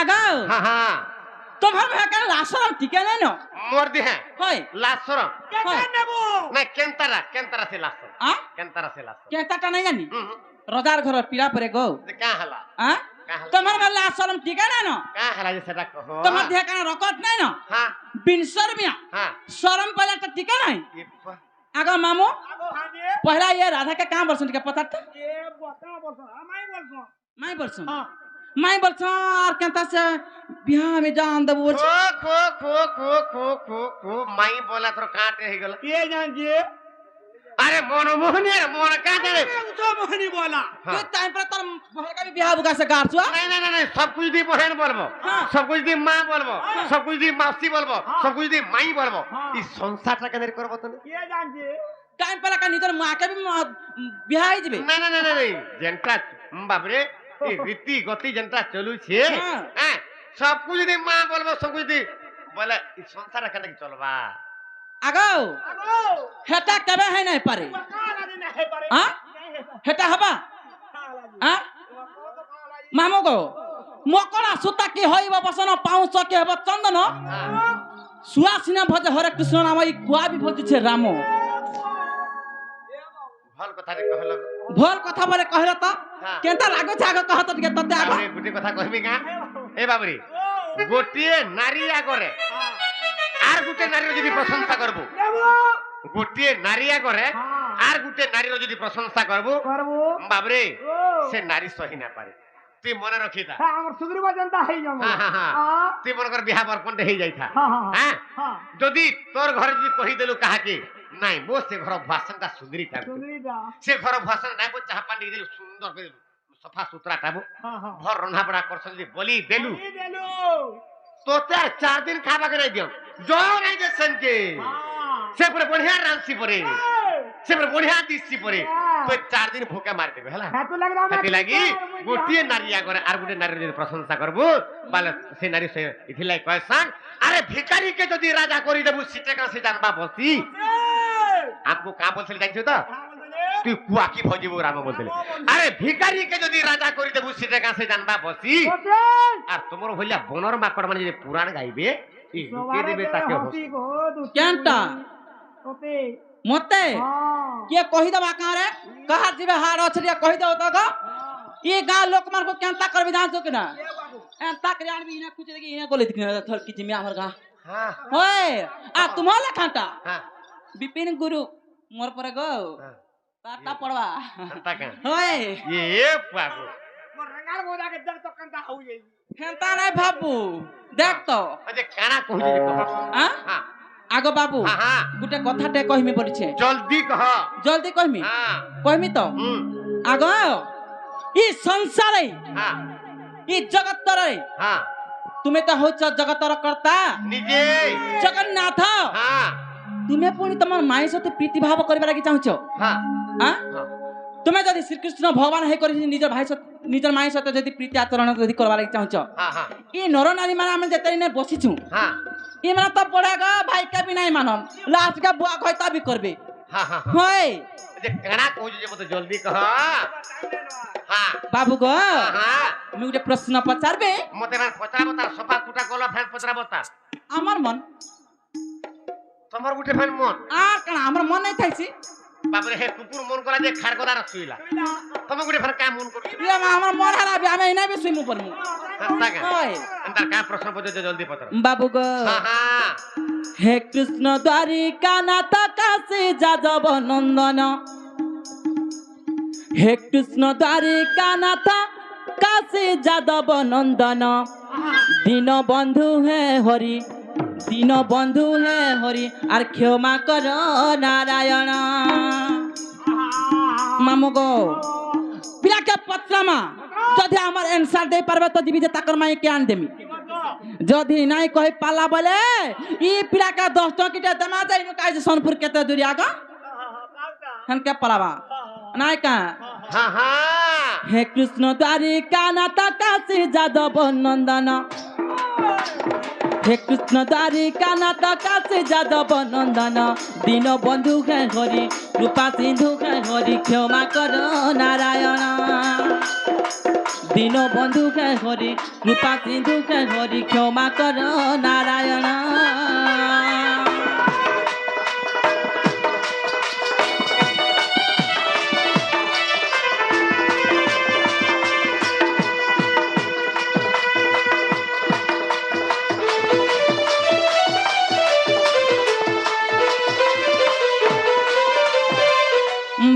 আগাও হ্যাঁ হ্যাঁ তোমার ভাই কেন লাশরম টিকে নাই ন মোর দিহে হয় লাসরম হয় না কেন্তারা সে লাসরম আ কেন্তারা সে লাসরম কেতাটা নাই জানি হুম রজার ঘর পিড়া পরে গো যে কা হলা আ কা হলা তোমার ভাই লাশরম টিকে নাই ন কা হলা যে সেটা কহ তোমার দেহ কেন রকত নাই ন হ্যাঁ বিনসর মিয়া হ্যাঁ শরম পহले तो टिके नहीं ইপ্পা आगा मामू আগো হাঁদে पहला ये राधा के कहां बरसन के पता था এ বতা বসা আমাই বলছো माई बरसन হ্যাঁ माई बरसन और कहता से बिहार में जान दबो खो माई बोला तो काटे ही गला কে জানছে अरे मनमोहन यार मन काटे रे উঠো মোহনি বলা तो टाइम पर तो बहर का भी बिहार बुका से गार छुआ नहीं सब कुछ दी बहन बोलबो हाँ। सब कुछ दी मां बोलबो सब कुछ दी मौसी बोलबो हाँ। सब कुछ दी माई बोलबो हाँ। ई संसार टा केने करबो तने কে জানছে टाइम पर का नितर मां के भी बिहार ही जबे नहीं जनता बाप रे ई रीति गति जनता चलू छे हाँ। हैं सब कुछ दी मां बोलबो सब कुछ दी बोले ई संसार केने चलबा आगो আগো हेटा कबे है नहीं पारे কালা দিন হে পারে हां हेटा हबा हां मामू को मकड़ा सुता के होइबा बसन पाउस के हबा चंदन सुहासिना भज हरे कृष्ण नाम ई कुआ भी भज छे राम भल कथा रे कहलो भल कथा बारे कहला त हाँ। केनता लागो छ आगो कहत के तते आगो बाबरे गुटे कथा कहबी का ए बाबरी गोटिए नारी आगरे आर गुटे नारी যদি প্রশংসা করব গোটিए नारी आगरे आर गुटे नारी যদি প্রশংসা করব করবো বাবরে ও সে নারী সহি না পারে তুই মনে রাখিতা হ্যাঁ আমার সুগ্রীব জনতা হই যাবো তুই মনে কর বিহা বরপন্ডে হই যাইতা হ্যাঁ হ্যাঁ হ্যাঁ হ্যাঁ যদি তোর ঘরে যদি কহি দেলু কাহাকে নাই মো সে ঘর ভাষণটা সুন্দরী থাকবে সুগ্রীবা সে ঘর ভাষণ নাই মো চাহা পানি দেলু সুন্দর করে সফা সুতরা টাবো হ্যাঁ হ্যাঁ ভর রন্ধা বড়া করছ যদি বলি দেলু এই দেলু তোতে 4 দিন খাবা করে দিও জয় নাই দেছেন কে হ্যাঁ সে পরে বড়িয়া রাঁধছি পরে সে পরে বড়িয়া দিছি পরে তো 4 দিন ভোকা মার দেবে হলা হ্যাঁ তো লাগলা হাতি লাগি গোটিয়ে নারী আগরে আর গোটে নারী যদি প্রশংসা করবো বালে সে নারী সে ইথিলাই কয় সাং আরে ভিখারি কে যদি রাজা করি দেবু সিটে কা সে জানবা বসি आपको का बोलছিল জানছো তো তুই কুয়া কি ভজিবু রাম বলছিল আরে ভিখারি কে যদি রাজা করি দেবু সিটে কা সে জানবা বসি আর তোমার হইলা বনর মাকড় মানে যে পুরাণ গাইবে এই লুকে দেবে তাকে হসি केनता ওতে मते হ্যাঁ के कहि दबा का रे कहा जिबे हार अछरिया कहि दो तो ई गा लोक मार को केनता करबी जान छो कि ना एंता करे आनबी इना कुछ देखि इना गोले दिख थल की जिमे हमर गा हां होय आ तुम्हारे खांटा हां विपिन गुरु मोर पर गो पाता पड़वा अंता का होय ये पागो মোর রঙার বোদা কে দেখ তো কান্তা হই যাই हेंता नहीं बाबू देख तो अजे काना कहली जे कह हां हां आगो बाबू हां गुटे कथा टे कहिमी पड़िछे जल्दी कह जल्दी कहिमी हां कहिमी तो आगो ई संसार हां ई जगत रे हां तुम्हें तो होच जगत र करता निजे जगन्नाथ हां तुम्हें पुणी तुम माई सते प्रीति भाव करबा लागि चाहछो हां हां हां तुम्हें जदि श्री कृष्ण भगवान है करि निजर भाई सते निजर माई सते जदि प्रीति आचरण जदि करबा लागि चाहछो हां हां ई नर नारी माने हम जेतरी ने बसिछु हां ई माने तो पड़ेगा भाई के भी नहीं मानम लास्ट का बुआ खैता भी करबे हां हां होय अजे काना कहली जे मते जल्दी कह हां बाबू गो हां मी उटे प्रश्न पचारबे मते ना पचरा बता सफा कुटा कोला फैन पचरा बता আমার মন তোমার গুটে ফ্যান মন আর কানা আমার মন নাই থাইছি বাবরে হে কুকুর মন করা যে খারগদার শুইলা তুমি গুটে ফ্যান কা মন করছি ইয়া আমার মন হারাবি আমি নাই বে সুইমু পরমু अंता का ওই अंतर का प्रश्न पूछे जल्दी पचरा बाबू गो हां हां हे कृष्ण द्वारिका नाथ काशी जादव नंदन हे कृष्ण द्वारिका नाथ काशी जादव नंदन दीन बंधु है हरि दीन बंधु है हरि आर क्षमा कर नारायण मामू गो पिला के पत्रमा जदि हमर आंसर दे परबे तो दिबी जे ताकर माई के आन देमी जदि नहीं कहि पाला बोले ई पिला का 10 टकीटा दमा जाई नु काई सोनपुर केते दूरी आगा हन के पलावा नहीं का हां हां हे कृष्ण द्वारिका नाथ काशी जादव नंदन हे कृष्ण द्वारिका नाथ काशी जादव नंदन दीन बंधु है हरि कृपा सिंधु है हरि क्षमा कर नारायण দিন বন্ধুকে হরি কৃপা সিন্ধুকে হরি ক্ষমা কর নারায়ণ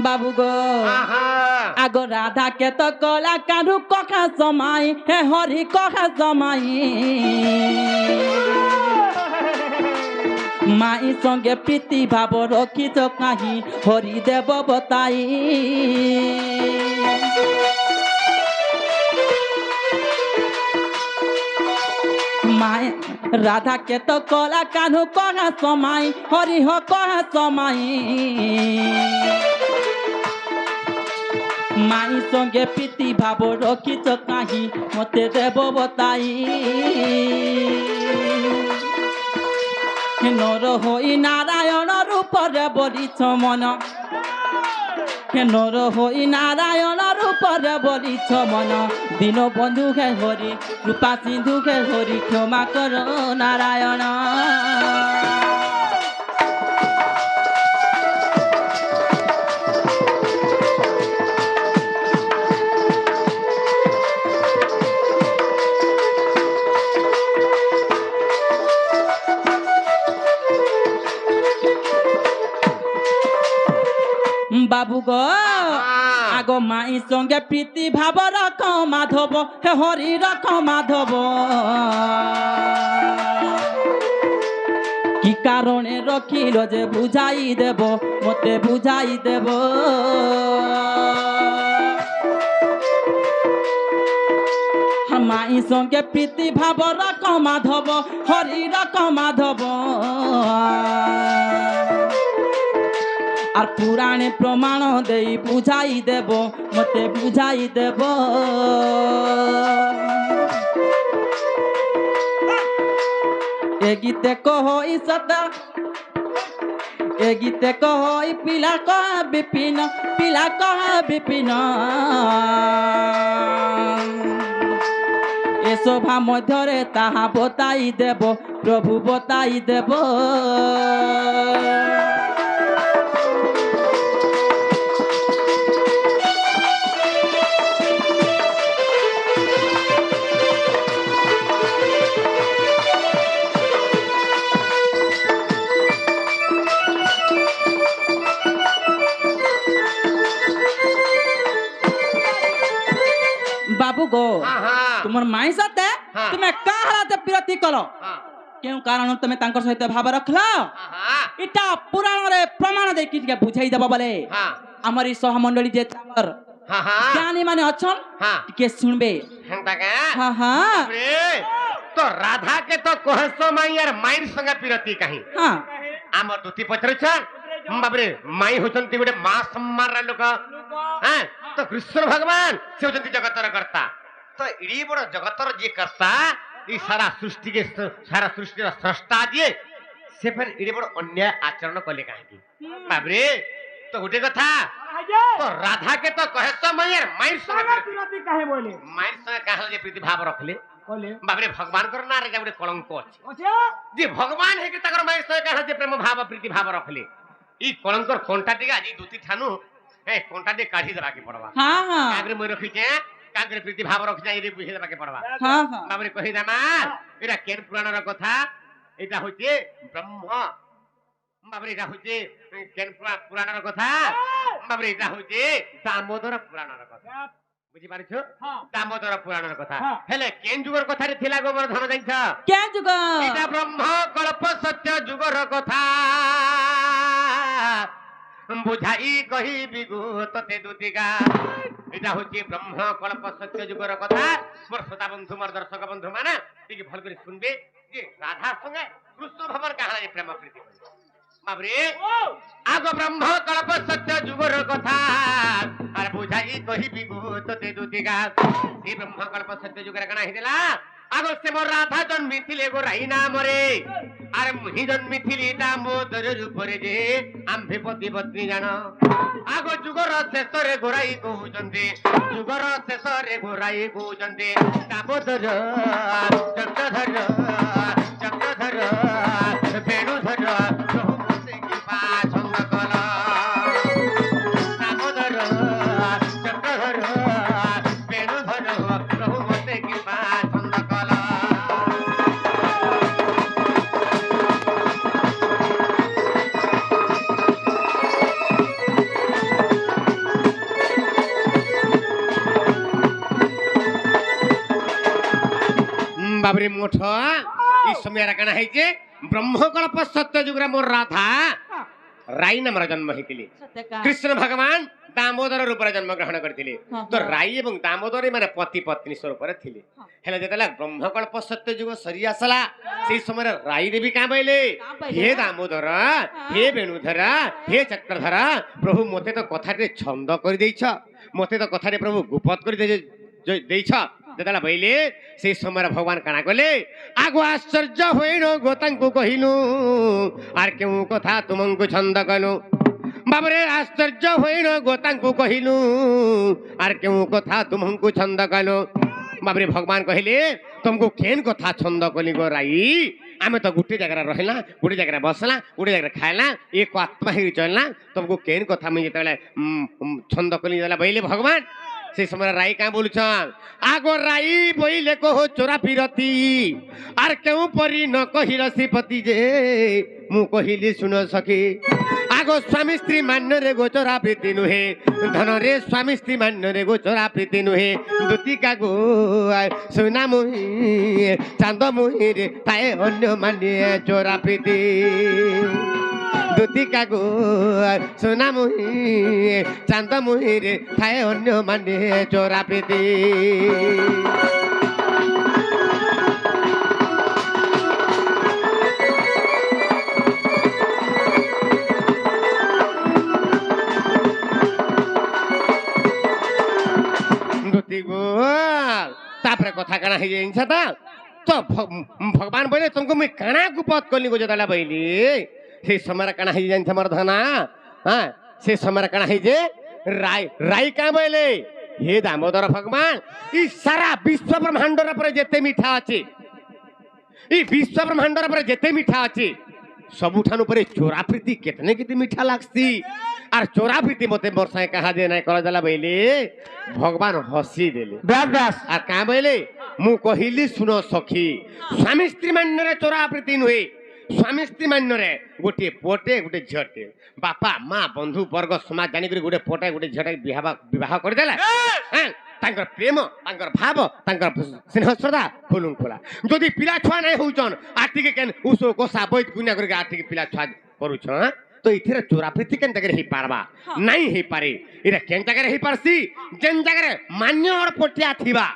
বাবু গো আহা আগ রাধা কে তো কলা কারু কখা সমাই হে হরি কখা সমাই মাই সঙ্গে প্রীতি ভাব রখিত কাহি হরি দেব বতাই মাই রাধা কে তো কলা কানু কহা সমাই হরি হ কহা সমাই মাই সঙ্গে প্রীতি ভাব রখিত কাহি মতে দেব বতাই নর হই নারায়ণ রূপরে বলিছ মন নর হই নারায়ণ রূপরে বলিছ মন দিন বন্ধু হে হরি কৃপা সিন্ধু হে হরি ক্ষমা কর নারায়ণ বাবু গো আগ মাই সঙ্গে প্রীতি ভাব রখ মাধব হে হরি রখ মাধব কি কারণে রখিল যে বুঝাই দেব মতে বুঝাই দেব মাই সঙ্গে প্রীতি ভাব রখ মাধব হরি রখ মাধব আর পুরাণে প্রমাণ দেই বুঝাই দেব মতে বুঝাই দেব এ গীতে কহই সদা এ গীতে কহই পিলা কহ বিপিন পিলা কহ বিপিন এ শোভা মধ্যরে তাহা বতাই দেব প্রভু বতাই দেব বাবু গো আহা তোমার মাই সাথে হ্যাঁ। তুমি কাহারাতে বিরতি কলো হ্যাঁ কেউ কারণ তুমি তাঙ্কর সহিত ভাব রখল আহা এটা পুরাণরে প্রমাণ দেখি ଟିକେ বুঝাই দেব বলে হ্যাঁ আমার এই সহমণ্ডলী যে আমার হ্যাঁ জ্ঞানী মানে অছন হ্যাঁ ଟିକେ শুনবে হেনতা কে হ্যাঁ হ্যাঁ রে তো রাধা কে তো কহস মাই আর মাইর সঙ্গে বিরতি কাহি হ্যাঁ আমার দুতি পছরছ বাবরে মাই হচন্তি গোটে মা সম্মানর লোক হ্যাঁ তো কৃষ্ণ ভগবান সে হচন্তি জগতর কর্তা তো ইডি বড় জগতর যে কর্তা এই সারা সৃষ্টি কে সারা সৃষ্টির স্রষ্টা যে সে ফের ইডি বড় অন্যায় আচরণ কলে কাহি বাবরে তো গোটে কথা তো রাধা কে তো কহস মাই আর মাইর সঙ্গে বিরতি বিরতি কাহে বলে মায়ের সঙ্গে কাহলে যে প্রীতি ভাব রখলে বলে বাবরে ভগবান কর না রে গোটে কলঙ্ক আছে আছে যে ভগবান হেকে তাকর মায়ের সঙ্গে কাহলে যে প্রেম ভাব প্রীতি ভাব রখলে এই কলঙ্কর কোনটা টিকে আজি দুতি ঠানু এ কোনটা দিয়ে কাঢ়ি দেবাকে পড়বা হ্যাঁ হ্যাঁ কাগরে মই রখিছে কাগরে প্রীতি ভাব রখিছে এই বুঝে দেবাকে পড়বা হ্যাঁ হ্যাঁ বাবরে কহি দামা এটা কেন পুরাণর কথা এটা হইছে ব্রহ্ম বাবরে এটা হইছে কেন পুরাণর কথা বাবরে এটা হইছে দামোদর পুরাণর কথা বুঝি পারিছো হ্যাঁ দামোদর পুরাণর কথা হ্যাঁ। হেলে কেন যুগর কথারে থিলা গোবর ধন জাইছ কে যুগ এটা ব্রহ্ম কল্প সত্য যুগর কথা বুঝাই কহিবি গো ততে দুতিকা এটা হচ্ছে ব্রহ্ম কল্প সত্য যুগর কথা মোর শ্রোতা বন্ধু মোর দর্শক বন্ধু মানে ଟିକେ ভাল করে শুনবে যে রাধার সঙ্গে কৃষ্ণ ভবন কাহারে প্রেম প্রীতি হল বাবরে আগ ব্রহ্ম কল্প সত্য যুগর কথা আর বুঝাই কহিবি গো ততে দুতিকা এই ব্রহ্ম কল্প সত্য যুগর কানা হিদেলা আগো সে মোর রাধা জন্মিছিলে গো রাই নামরে আর মুহি জন্মিছিলি দামোদর রূপরে যে আম্ভে পতি পত্নী জান আগো যুগর শেষরে গোরাই কହୁଛନ୍ତି যুগর শেষরে গোরাই কହୁଛନ୍ତି দামোদর চক্রধর চক্রধর বেণুধর প্রভু মতে কৃপা ছন্দ কল দামোদর চক্রধর বেণুধর প্রভু মতে কৃপা ছন্দ কল बाबरे मोठ इस समय कण है ब्रह्मकल्प सत्य जुगरा मोर राधा राई नाम जन्म होती सत्य का कृष्ण भगवान दामोदर रूप जन्म ग्रहण करते हाँ, तो हाँ। राई एवं दामोदर माने पति पत्नी स्वरूप थे हेले जेतला ब्रह्मकल्प सत्य जुग सरी आसला से समय राई देवी का बोले बोले? हे दामोदर हे वेणुधर हे चक्रधर प्रभु मते तो कथा छंद कर देछ मते तो कथा प्रभु गुपत कर देछ जेतला बोले से समय भगवान काना कले आगो आश्चर्य होइन गोतांकु कहिनु आर केउ कथा तुमंकु छंद कनु बाबरे आश्चर्य होइन गोतांकु कहिनु आर केउ कथा तुमंकु छंद कनु बाबरे भगवान कहले तुमको केन कथा छंद कली गो राई आमे तो गुटे जगह रहला गुटे जगह बसला गुटे जगह खाइला एक आत्मा ही चलना तुमको केन कथा में जेतले छंद कली देला बोले भगवान से समय राई क्या बोल आगो राई बोले कहो चोरा फिरती आर क्यों परी न कहिल श्रीपति जे मु कहिली सुन सखी आगो स्वामी स्त्री मान्य रे गोचरा प्रीति नुहे धन रे स्वामी स्त्री मान्य रे गोचरा प्रीति नुहे दुतिका गो सुना मुहि चांद मुहि रे ताए अन्य मान्य चोरा प्रीति दुतिका गो सुना मुहि चांद मुहि रे थाए अन्य मान्य चोरा प्रीति तापर कथा काना है जाइछता तो भगवान बोले तुमको मैं काना गुपत कली गो जतला बोली से समय काना है जाइछ मोर धना हां से समय काना है जे राई राई का बोले हे दामोदर भगवान ई सारा विश्व ब्रह्मांड रे पर जेते मीठा अछि ई विश्व ब्रह्मांड रे पर जेते मीठा अछि सबुठानु परे चोरा प्रीति कितने कितने मीठा लागसी आर चोरा प्रीति मते मोर साए कहा जे नै कर देला बोले भगवान हसी देले ব্যাস ব্যাস आर का बोले मु कहिली सुनो सखी स्वामी स्त्री मान्य रे चोरा प्रीति नुहे स्वामी स्त्री मान्य रे गोटे पोटे गोटे झटे बापा माँ बंधु वर्ग समाज जानी गोटे पोटे गोटे झटे विवाह कर देला हां तांकर प्रेम तांकर भाव तांकर स्नेह श्रद्धा फुलुं खोला जदि पिला छुआ नै होउचन आर्थिक केन उसो कोसा बैत गुना करके आर्थिक पिला छुआ करूछ तो इथिरे चोरा प्रीति केन जगह ही पारबा नहीं ही पारे इरा केन जगह ही पारसी जेन जगह मान्य और पोटिया थिबा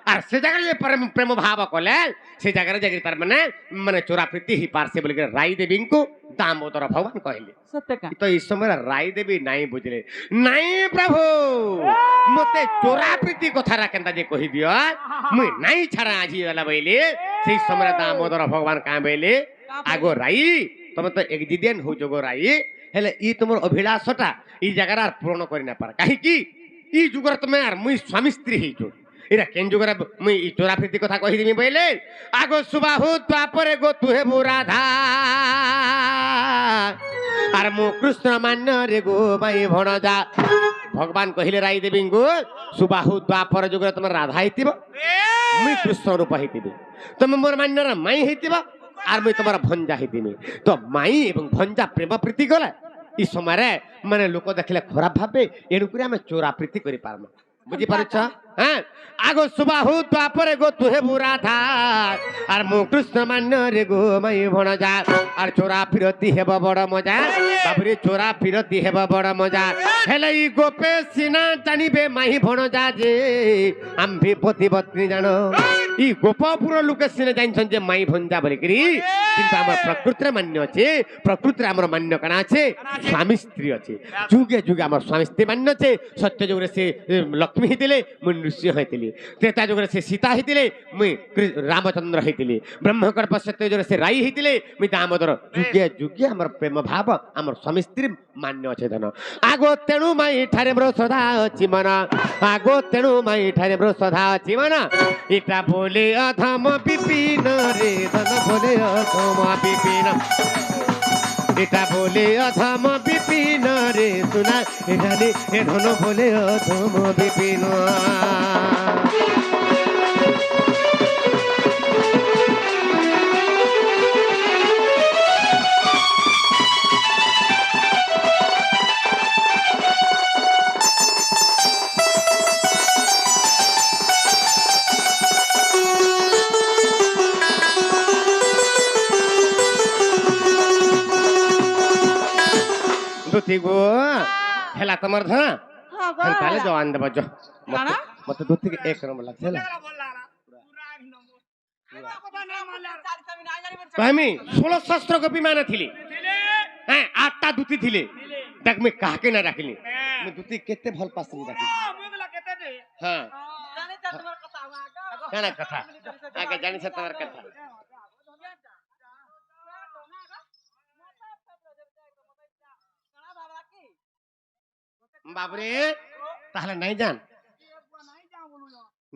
आर से जगह प्रेम भाव कले से जगह जगह तार माने चोरा प्रीति ही पारसे बोल के राई देवी को दामोदर भगवान कहले सत्य का तो इस समय राई देवी नहीं बुझले नहीं प्रभु मते चोरा प्रीति कथा केनता जे कहि दियो मुई नहीं छाड़ा आजी वाला बोले से समय दामोदर भगवान का बोले आगो राई तुम तो एक्जिडेंट हो जगो राई हेले ई तुमर अभिलाषटा ई जगह पूर्ण करि ना पार काहे कि ई जुगर तुमे यार मुई स्वामी स्त्री ही जो इरा केन जुगर मुई ई चोरा प्रीति कथा कहि दिमी बोले आगो सुबाहु द्वापरे गो तुहे राधा आर मो कृष्ण मान्य रे गो माई भणजा भगवान कहिले राई देवी गो सुबाहु द्वापर जुगर तुम राधा हितिबो मुई कृष्ण रूप हितिबो तुम मोर मान्य रे माई हितिबो आर मुई तुम्हारा भंजा हितिबी तो माई एवं भंजा प्रेम प्रीति गला ई समय माने लोक देखले खराब भाबे एनुकुरी हमें चोरा प्रीति करि पारम बुझी पारुछ हां आगो सुबाहु द्वापरे गो तुहे राधा आर मो कृष्ण मान्य रे गो माई भणजा आर चोरा फिरती हेब बड़ मजा बाबरे चोरा फिरती हेब बड़ मजा हेले ई गोपे सिना जानिबे माई भणजा जे आम्भे पति पत्नी जानो ଇ ଗୋପପୁର ଲୋକେ ସିନେ ଜାଣିଛନ୍ ଯେ ମାଇ ଭଞ୍ଜା ବୋଲିକିରି କିନ୍ତୁ ଆମର ପ୍ରକୃତିରେ ମାନ୍ୟ ଅଛି ପ୍ରକୃତିରେ ଆମର ମାନ୍ୟ କାଣା ଅଛି ସ୍ୱାମୀ ସ୍ତ୍ରୀ ଅଛି ଯୁଗେ ଯୁଗେ ଆମର ସ୍ୱାମୀ ସ୍ତ୍ରୀ ମାନ୍ୟ ଅଛି ସତ୍ୟ ଯୁଗରେ ସେ ଲକ୍ଷ୍ମୀ ହେଇଥିଲେ ମୁଁ ନୃସିଂହ ହେଇଥିଲି ତ୍ରେତା ଯୁଗରେ ସେ ସୀତା ହେଇଥିଲେ ମୁଇଁ ରାମଚନ୍ଦ୍ର ହେଇଥିଲି ବ୍ରହ୍ମକଳ୍ପ ସତ୍ୟ ଯୁଗରେ ସେ ରାଇ ହେଇଥିଲେ ମୁଇଁ ଦାମୋଦର ଯୁଗେ ଯୁଗେ ଆମର ପ୍ରେମ ଭାବ ଆମର ସ୍ୱାମୀ ସ୍ତ୍ରୀ ମାନ୍ୟ ଅଛି ଧନ ଆଗ ତେଣୁ ମାଇ ଠାରେ ମୋର ଶ୍ରଦ୍ଧା ଅଛି ମନ ଆଗ ତେଣୁ ମାଇ ଠାରେ ମୋର ଶ୍ରଦ୍ଧା ଅଛି ମନ ଇଟା ବୋଲେ ଅଧମ ବିପିନ ରେ ଧନ ବୋଲେ ଅଧମ ବିପିନ এটা বলে অধম বিপিন রে শোনা এখানে এ ধন বলে অধম বিপিন দুতি গো হেলা তোমার ধন हाँ गो তাহলে জওয়ান দেব জ কানা? মতে দুতি এক নম্বর লাগছে হেলা আমি 16 শাস্ত্র কপি মানে থিলি হ্যাঁ 8টা দুতি থিলে দেখ আমি কাহাকে না রাখিলি আমি দুতি কেতে ভাল পাসনি রাখি হ্যাঁ কেনা কথা আগে জানিছ তোমার কথা বাবরে তাহলে নাই জান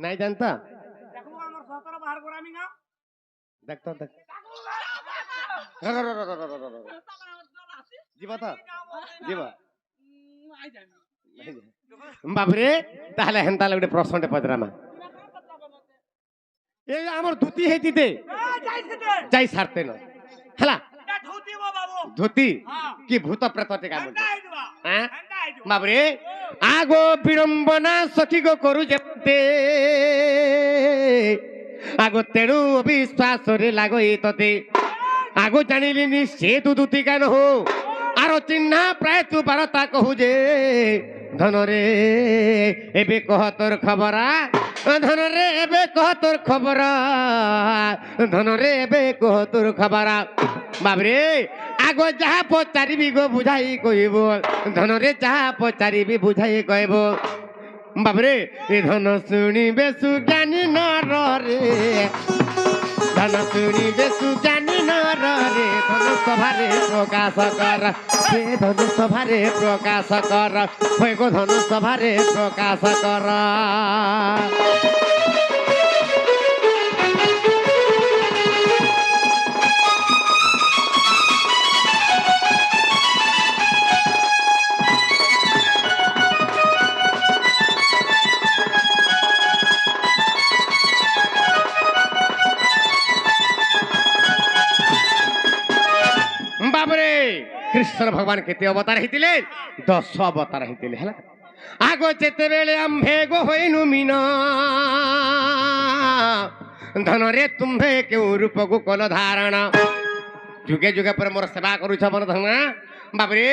নাই জানতা দেখ তো দেখ ଯିବା ତ ଯିବା ବାବୁରେ ତାହେଲେ ହେନ୍ତା ଗୋଟେ ପ୍ରଶ୍ନଟେ ପଚରାମା ଏ ଆମର ଧୋତି ହେଇଥିତେ ଯାଇ ସାରତେ ନ ହେଲା ଧୋତି କି ଭୂତ ପ୍ରେତ ଟେ କାମ ବାବୁରେ ଆଗୋ ବିଡ଼ମ୍ବନା ସଖୀ ଗୋ କରୁ ଯେତେ ଆଗୋ ତେଣୁ ଅବିଶ୍ୱାସରେ ଲାଗଇ ତତେ ଆଗୋ ଜାଣିଲିନି ସେ ତୁ ଧୋତି କାନ ହଉ ଆର ଚିହ୍ନା ପ୍ରାୟ ତୁ ବାରତା କହୁ ଯେ ଧନରେ ଏବେ କହ ତୋର ଖବର ଧନରେ ଏବେ କହ ତୋର ଖବର ଧନରେ ଏବେ କହ ତୋର ଖବର ବାବରେ ଆଗ ଯାହା ପଚାରିବି ଗୋ ବୁଝାଇ କହିବ ଧନରେ ଯାହା ପଚାରିବି ବୁଝାଇ କହିବ ବାବରେ ଏ ଧନ ଶୁଣିବେ ସୁଜ୍ଞାନୀ ନରରେ ধন শুনিবে সুজ্ঞানী নরে ধন সভারে প্রকাশ কর সে ধন সভারে প্রকাশ কর হয়ে গো ধন সভারে প্রকাশ কর कृष्ण भगवान केते अवतार हेतिले 10 अवतार हेतिले हला आगो जेते बेले आम्भे गो होइनु मीना धन रे तुम्भे केउ रूप गो कल धारण जुगे जुगे पर मोर सेवा करू छ मन धन बाबरे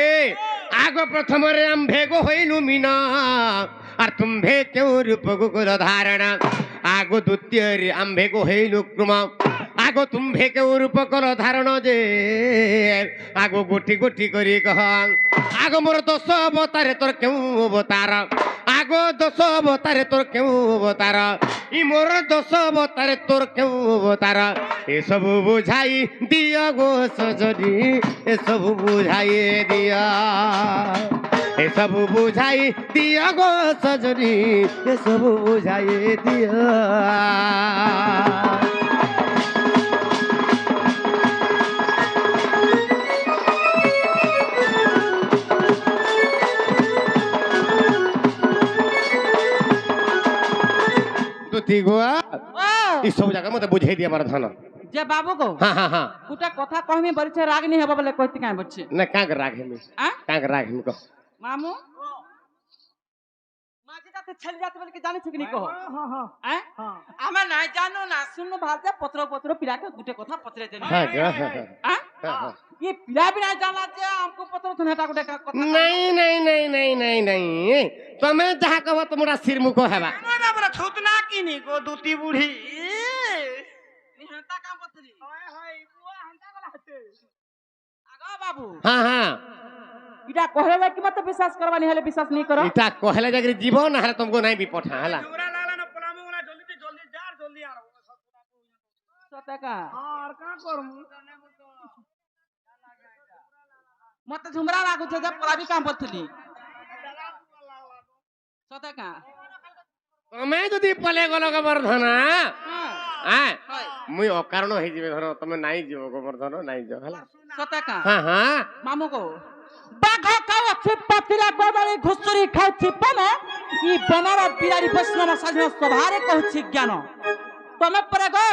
आगो प्रथम रे आम्भे गो होइनु मीना और तुम्भे केउ रूप गो कल धारण आगो द्वितीय रे आम्भे गो होइनु क्रम आगो तुम्भे केउ रूप कल धारण जे आगो गोटी गोटी करी कह आगो मोर 10 अवतार तोर केउ अवतार आगो 10 अवतार तोर केउ अवतार इ मोर 10 अवतार तोर केउ अवतार ए सब बुझाई दिया गो सजनी ए सब बुझाई दिया ए सब बुझाई दिया गो सजनी ए सब बुझाई दिया गोआ ई सब जगह मते बुझाई दिया मार धन जे बाबू को हां हां हां गुटा कथा कहमी बरिछे राग नहीं हेबा बोले कहती काई बच्चे न काग राग हेमी आ काग राग हेमी को मामू माजी जाते छल जाते बोले के जाने छ कि नहीं कहो हैं आमा ना जानो ना सुनो भालते पत्र पत्र पिला के गुटे कथा पत्रे देनी हां ग हां ये पिला भी ना जाना जे हमको पत्र थनेटा गुटे कथा नहीं नहीं नहीं नहीं नहीं नहीं तमे जहा कहबो तुमरा सिर मुको हेबा छूतना की नहीं को दूती बूढ़ी ଏନ୍ତା କାମ କରିଥିଲି ହଏ ହଏ ବୁଆ ହନ୍ତା ଗଲା ହତେ ଆଗ ବାବୁ হ্যাঁ হ্যাঁ ଇଟା କହିଲେ କି ମତେ ବିଶ୍ୱାସ କରବାନି ହେଲେ ବିଶ୍ୱାସ ନି କର এটা কহলে যাকে জীব না হলে তোমাকে নাই বিপঠা হলা ঝগড়া লাগলা না পলামু না জলদি জলদি যা জলদি আনো ସତେ କା আর কা করমু ମତେ ଝୁମରା ଲାଗୁছে ଯେ ପରା ବି କାମ କରିଥିଲି ସତେ କା তুমি যদি পলে গল গোবর্ধন হ্যাঁ হয় মুই অকারণ হয়ে যাবে ধর তুমি নাই যাব গোবর্ধন নাই যাও হলা ସତେ କା হ্যাঁ হ্যাঁ ମାମୁ ଗୋ ବାଘ ଖାଉଛି ପାତିଲା କଦଳୀ ଘୁଷୁରି ଖାଉଛି ପାନ ଇ ବନର ବିରାଡ଼ି ବୈଷ୍ଣବ ସାଧନ ସଭାରେ କହୁଛି ଜ୍ଞାନ ତମେ ପରେ ଗୋ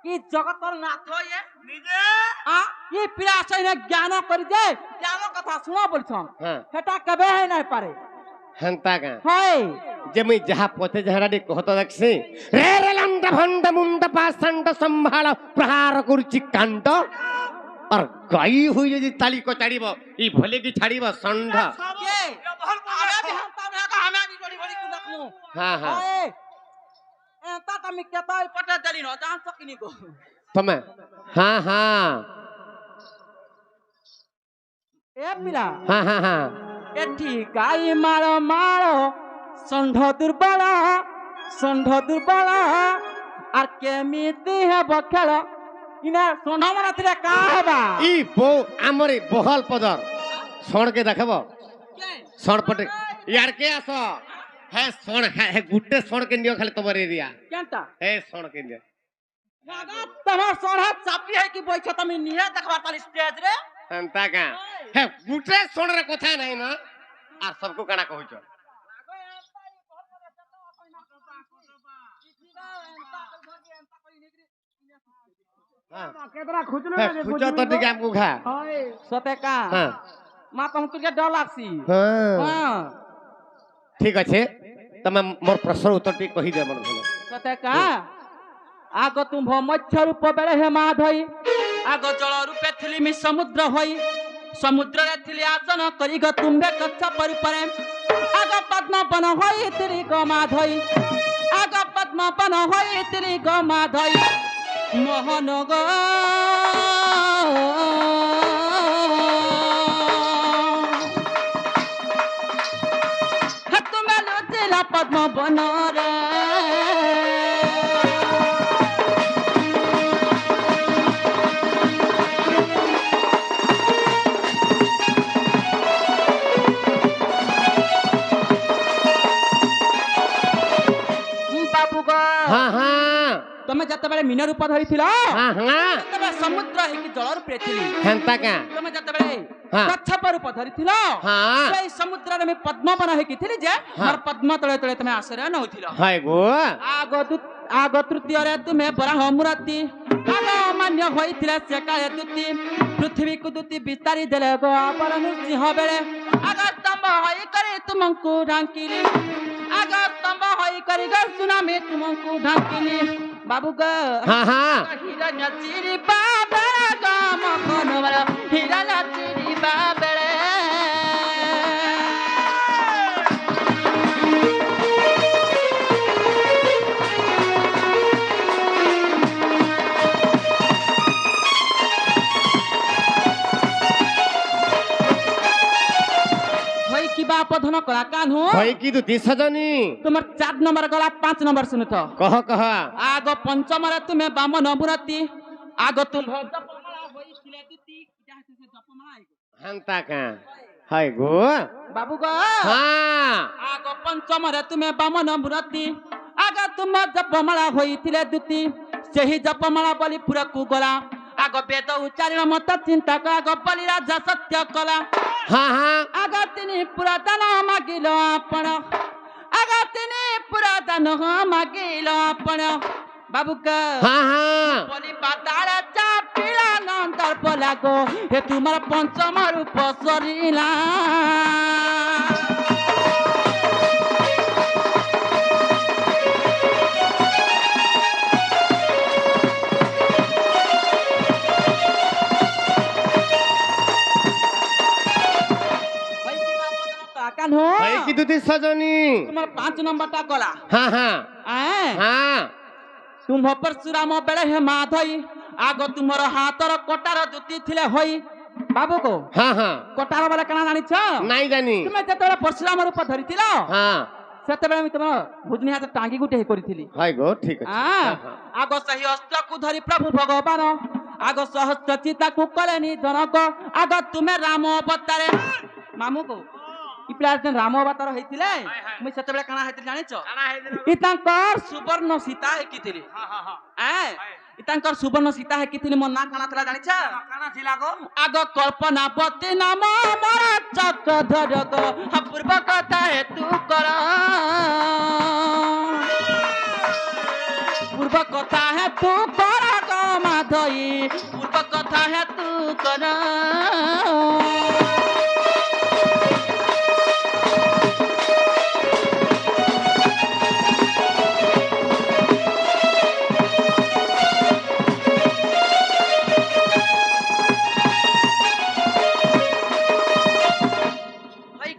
ଇ ଜଗତର ନାଥ ଇଏ নিজে ଇ ପିଲା ସହିତ ଜ୍ଞାନ କରି ଦେ ଜ୍ଞାନ କଥା ଶୁଣ ବୋଲଛନ୍ হ্যাঁ ସେଟା କେବେ ହେଇ ନାଇଁ ପାରେ হেন্তা কা হয় যে মুই যাহা পথে যাহাডি কহত দেখছি রে রে লন্ড ভন্ড মুন্ড পাষাণ্ড সম্ভাଳ প্রহার করছি কাণ্ড আর গাই হই যদি তালি কচাড়িব ই ভলে কি ছাড়িব ষণ্ড কে ଆମେ ବି ହନ୍ତା ଆମେ ବି ଗଡି ଗଡି କି ଦେଖମୁ হ্যাঁ হ্যাঁ হয় ଏନ୍ତା ତମେ କେତେ ପଟେ ଦେଲି ନ ଜାଣିଛ କି ନି ଗୋ তুমি হ্যাঁ হ্যাঁ ଏ ପିଲା হ্যাঁ হ্যাঁ হ্যাঁ এটি গাই মার মার ষণ্ଢ দুর্বল আর কেমিতি ହେବ ଖେଳ ইনা ষণ্ଢ মানে ଥିଲେ কা হেবা ই বউ আমার বহল পদর সড়কে দেখাব সড় পটে ইয়ার কে আস হ্যাঁ সড় হ্যাঁ গুটে সড়কে নিও খালি তোমার এরিয়া কেনটা হে সড়কে নিও তোমার ষণ্ଢ চাপি है कि বইছ তুমি নিয়ে দেখবা তালি স্টেজ রে হেন্তা কা হ্যাঁ গুটে সড়রে কথা নাই না আর সবকু কানা কহুছ হ্যাঁ কেতরা খুচলো হ্যাঁ না খুঁজো তো ঠিক আমকু ঘা হয় সতে কা হ্যাঁ মা তোমাকে কে ডর লাগছি হ্যাঁ হ্যাঁ ঠিক আছে তুমি মোর প্রশ্ন উত্তর টি কহি দে মন ভালো সতে কা আগ তুম্ভ মধ্য রূপ বেড়ে হে মা ধই আগ জল রূপে থিলি মি সমুদ্র হই সমুদ্রে থিলি আসন করি গ তুম্ভে কচ্ছপ রূপরে আগ পদ্মপন হই তিলি গ মা ধই আগ পদ্মপন হই তিলি গ মা ধই মোহন গ তুমে লুচিলা পদ্মবন রে বাবু গো হ্যাঁ হ্যাঁ তুমি যেতবে মীন রূপ ধরিছিল হ্যাঁ হ্যাঁ সেতবে সমুদ্র হইকি জল রূপে ଥିଲି হেন্তা কা তুমি যেতবে হ্যাঁ। কচ্ছপ রূপ ধরিছিল হ্যাঁ সেই সমুদ্রে আমি পদ্মবন হইকি ଥିଲି যে মোর পদ্ম তলে তলে তুমি আশ্রয় নউছিল হয় গো আগ তৃতীୟରେ ତୁମେ ବରାହ ମୂରତି ଆଗ ମାନ୍ୟ ହୋଇଥିଲେ ସେ କାଳେ ଦୂତି ପୃଥିବୀକୁ ଦୂତି ବିସ୍ତାରି ଦେଲେ ଗୋ ଅପର ନୃସିଂହ ବେଳେ ଆଗ ସ୍ତମ୍ଭ ହୋଇ କରି ତୁମକୁ ଢାଙ୍କିଲି ଆଗ ସ୍ତମ୍ଭ ହୋଇ କରି ଗୋ ସୁନାମି ତୁମକୁ ଢାଙ୍କିଲି ବାବୁ ଗ হ্যাঁ হ্যাঁ ହିରଣ୍ୟ ଚିରିବା ବେଳେ ଗ ମକନ ବେଳେ ହିରଣ୍ୟ ଚିରିବା ବେଳେ কিবা পধন করা কানু হয় কি তু দিশজনী তোমার 4 নম্বর গলা 5 নম্বর শুনুথ কহ কহ আগ পঞ্চমরে তুমি বামন মুরতি আগ তুম্ভ জপমালা হইছিলে দুতি যাহা সে জপমালা আইগো হেন্তা কা হয় গো বাবু গো হ্যাঁ আগ পঞ্চমরে তুমি বামন মুরতি আগ তুম্ভ জপমালা হইছিলে দুতি ସେହି ଜପମାଳା বলি পুরকু গলা আগ বেদ উচ্চারণ মত চিন্তা আগ বলি রাজা সত্য কলা হ্যাঁ হ্যাঁ আগ তিনি পুরাতন মাগিল আপন আগ তিনি পুরাতন মাগিল আপন বাবুক হ্যাঁ হ্যাঁ বলি পাতার চাপিলা নন্তর পলাগো হে তোমার পঞ্চম রূপ সরিলা হয় কি তু দিশজনী তোমার 5 নম্বরটা গলা হ্যাঁ হ্যাঁ হ্যাঁ হ্যাঁ ତୁମ୍ଭ ପରଶୁରାମ ବେଳେ ହେ ମାଧଇ ଆଗ ତୁମର ହାତର କଟାର ଜୁତି ଥିଲେ ହୋଇ ବାବୁ କୋ ହଁ ହଁ କଟାର ବେଳେ କାଣା ଜାଣିଛ ନାଇଁ ଜାନି ତୁମେ ଯେତେବେଳେ ପରଶୁରାମ ରୂପ ଧରିଥିଲ ହଁ ସେତେବେଳେ ମୁଁ ତୁମ ଭୁଜନି ହାତ ଟାଙ୍ଗି ଗୁଟେ କରିଥିଲି ହାଇ ଗো ঠিক আছে ଆଗ ସେହି ଅସ୍ତ୍ରକୁ ଧରି ପ୍ରଭୁ ଭଗବାନ ଆଗ ସହସ୍ର ଚିତାକୁ କଲେନି ଜନକ ଆଗ ତୁମେ ରାମ ଅବତାରେ ମାମୁ କୋ ଇ ପିଲା ରାମ ଅବତାର ହେଇଥିଲେ ମୁଁ ସେତେବେଳେ କାଣା ହେଇଥିଲି ଜାଣିଛ କାଣା ହେଇଦିନ ଇ ତାଙ୍କର ସୁବର୍ଣ୍ଣ ସୀତା ହେଇକିଥିଲେ ଇ ତାଙ୍କର ସୁବର୍ଣ୍ଣ ସୀତା ହେଇକିଥିଲେ ମୋ ନାଁ କାଣା ଥିଲା ଜାଣିଛ କାଣା ଥିଲା ଗো ଆଗ କଳ୍ପନାବତୀ ନାମ ମୋର ଚକ୍ରଧର ଗো ପୂର୍ବ କଥା ହେତୁ କର ପୂର୍ବ କଥା ହେତୁ କର ଗো ମାଧଇ ପୂର୍ବ କଥା ହେତୁ କର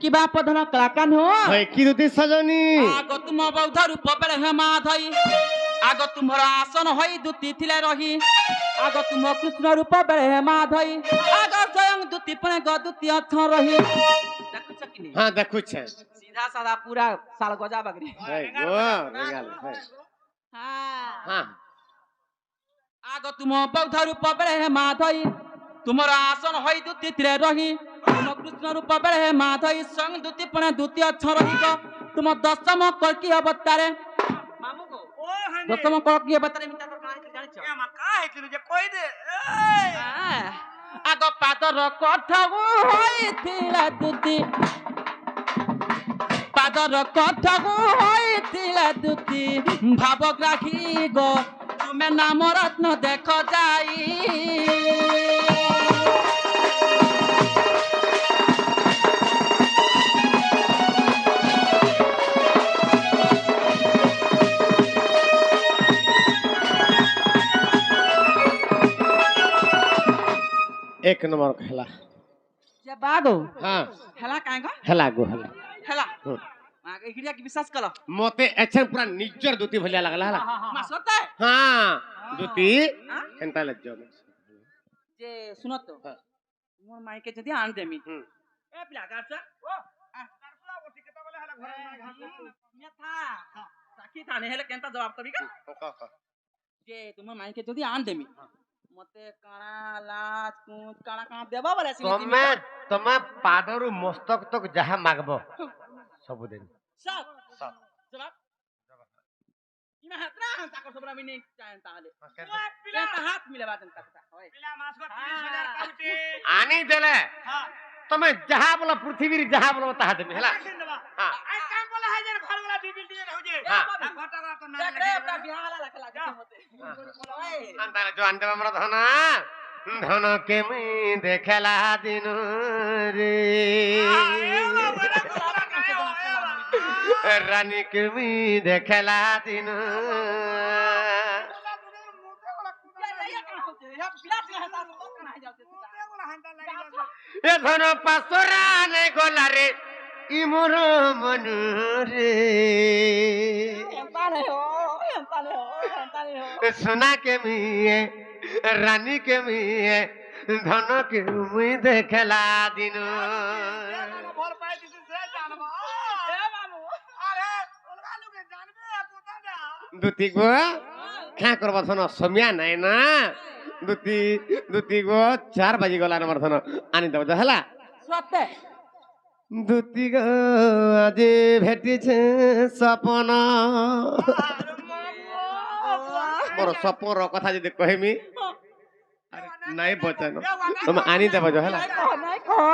কিবা পধন কলাকান হো হাই কি দুতি সজনী আগ তুম বৌদ্ধ রূপ বেলে হে মাধই আগ তুমর আসন হই দুতি থিলে রহি আগ তুম কৃষ্ণ রূপ বেলে হে মাধই আগ স্বয়ং দুতি পনে গ দুতি অথ রহি দেখুছ কি নি হ্যাঁ দেখুছে सीधा साधा पूरा साल गजा बगरी হাই গো রেগাল হ্যাঁ আগ তুম বৌদ্ধ রূপ বেলে হে মাধই তুমর আসন হই দুতি থিলে রহি तुम कृष्ण रूप बेले हे माधई संग दुति पणे द्वितीय अक्षर रहिग तुम दशम कल्की अवतारे मामू को ओ हने दशम कल्की अवतारे मिटा तो काहे जानि छ ए मा का हेतिल जे कहि दे आग पादर कठगु होइथिला दुति पादर कठगु होइथिला दुति भावग्राही गो तुमे नाम रत्न देख जाई एक नंबर खेला जे बागो हाँ हेला काहे गो हेला गो हेला हेला आगे हिरिया की विश्वास कलो मते एछन पूरा निजर दुती भलिया लागला हला मा सोते हाँ दुती केनता लज्जो जे सुनो तो मोर माई के जदी आन देमी ए पिला गाछ ओ तारपुला बोटी केता बोले हला घर ना घास मैं था साखी थाने हेले केनता जवाब तबी का जे तुम माई के जदी आन देमी मते काना लाज कूच काना काना देबा बोले तमे तमे पादरु मस्तक तक जहा मागबो सब दिन सब सब जवाब इमा हत्रा ताको सबरा मिनी चाहन ताले ओ पिला केनता हाथ मिलेबा जनता होय पिला मास को 30000 काउटे आनी देले हां तमे जहा बोला पृथ्वी जहा बोला ताहा देमे हला हां आई काम बोले है जे घर वाला बिबिल दिए रहू जे हाँ। घटा का तो ना देख रे अपना बिहार वाला लखला के होते ओए अंताले जो आंदे हमरा धना धन के मी देखला दिनु रे रानी के मी देखला दिनु ए धन पासरा ने गोला रे इ मोर मन रे सोना के मिए रानी के मिए धन के मुई देखला दिनु भर पाए दिस से जानबा ए मामू अरे उनका लोग जानबे कोता जा दुती गो क्या करबा धन समिया नाइ ना दुती गो 4 बजे गला नंबर धन आनी दब हला सत्य दुती गो आज भेटी छे सपन मोर सपन कथा जदि कहमी अरे नाइ बचन तुम आनी दब हला नहीं कहो